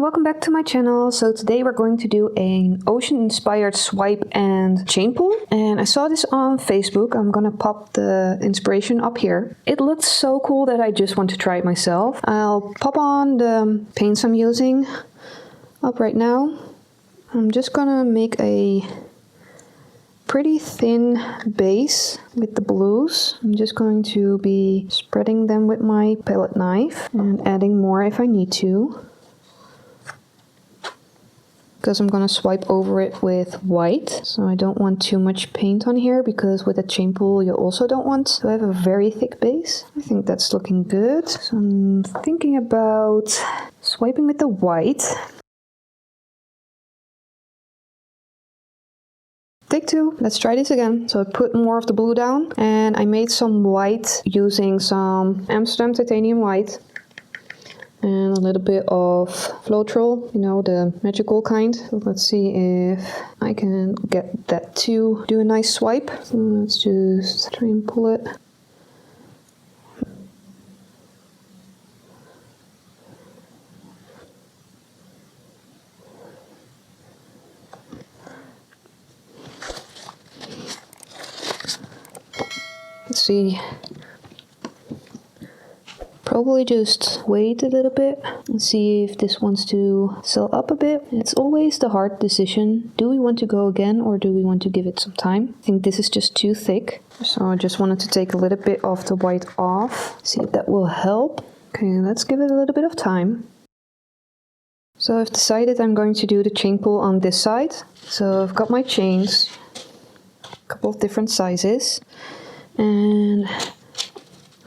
welcome back to my channel. So today we're going to do an ocean inspired swipe and chain pull, and I saw this on Facebook. I'm gonna pop the inspiration up here. It looks so cool that I just want to try it myself. I'll pop on the paints I'm using up right now. I'm just gonna make a pretty thin base with the blues. I'm just going to be spreading them with my palette knife and adding more if I need to, because I'm gonna swipe over it with white. So I don't want too much paint on here, because with a chain pull you also don't want to have a very thick base. I think that's looking good. So I'm thinking about swiping with the white. Take two, let's try this again. So I put more of the blue down and I made some white using some Amsterdam titanium white and a little bit of Floetrol, you know, the magical kind. So let's see if I can get that to do a nice swipe. So let's just try and pull it. Let's see. Probably just wait a little bit and see if this wants to swell up a bit. It's always the hard decision. Do we want to go again or do we want to give it some time? I think this is just too thick. So I just wanted to take a little bit of the white off. See if that will help. Okay, let's give it a little bit of time. So I've decided I'm going to do the chain pull on this side. So I've got my chains, a couple of different sizes. And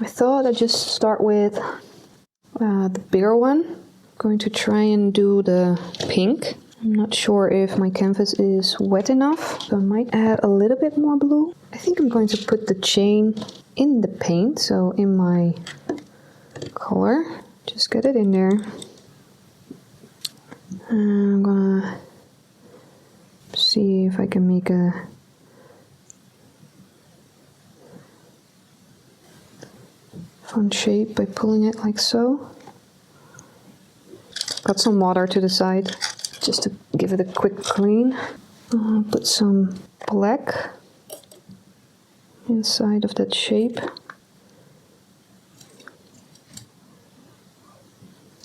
I thought I'd just start with the bigger one. I'm going to try and do the pink. I'm not sure if my canvas is wet enough, so I might add a little bit more blue. I think I'm going to put the chain in the paint, so in my color. Just get it in there. And I'm gonna see if I can make a fun shape by pulling it like so. Got some water to the side just to give it a quick clean. Put some black inside of that shape.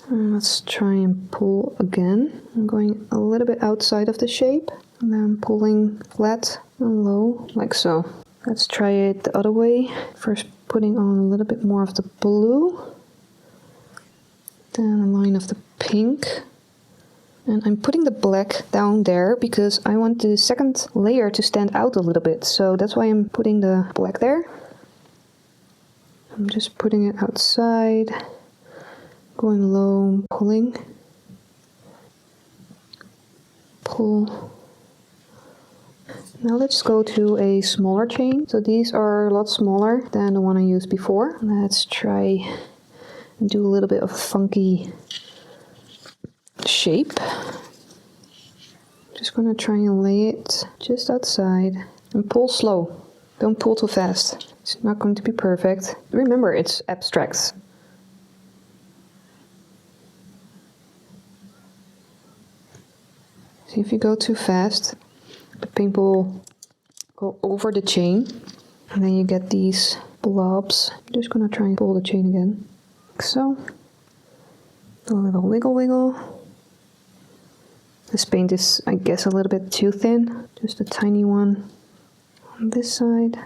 And let's try and pull again. I'm going a little bit outside of the shape and then pulling flat and low like so. Let's try it the other way. First putting on a little bit more of the blue, then a line of the pink, and I'm putting the black down there because I want the second layer to stand out a little bit, so that's why I'm putting the black there. I'm just putting it outside, going low, pulling, pull. Now let's go to a smaller chain. So these are a lot smaller than the one I used before. Let's try and do a little bit of a funky shape. Just gonna try and lay it just outside and pull slow. Don't pull too fast. It's not going to be perfect. Remember, it's abstract. See, if you go too fast, the paint will go over the chain and then you get these blobs. I'm just gonna try and pull the chain again, like so. A little wiggle wiggle. This paint is, I guess, a little bit too thin. Just a tiny one on this side.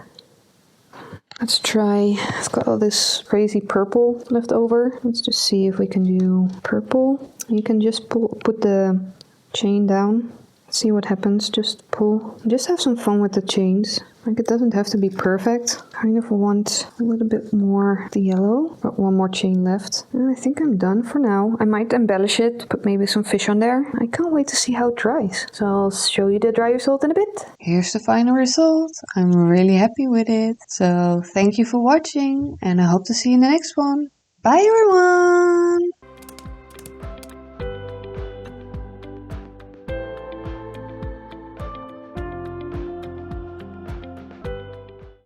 Let's try, I've got all this crazy purple left over. Let's just see if we can do purple. You can just put the chain down. See what happens, just pull. Just have some fun with the chains. Like, it doesn't have to be perfect. Kind of want a little bit more of the yellow. Got one more chain left. And I think I'm done for now. I might embellish it, put maybe some fish on there. I can't wait to see how it dries. So I'll show you the dry result in a bit. Here's the final result. I'm really happy with it. So thank you for watching and I hope to see you in the next one. Bye everyone!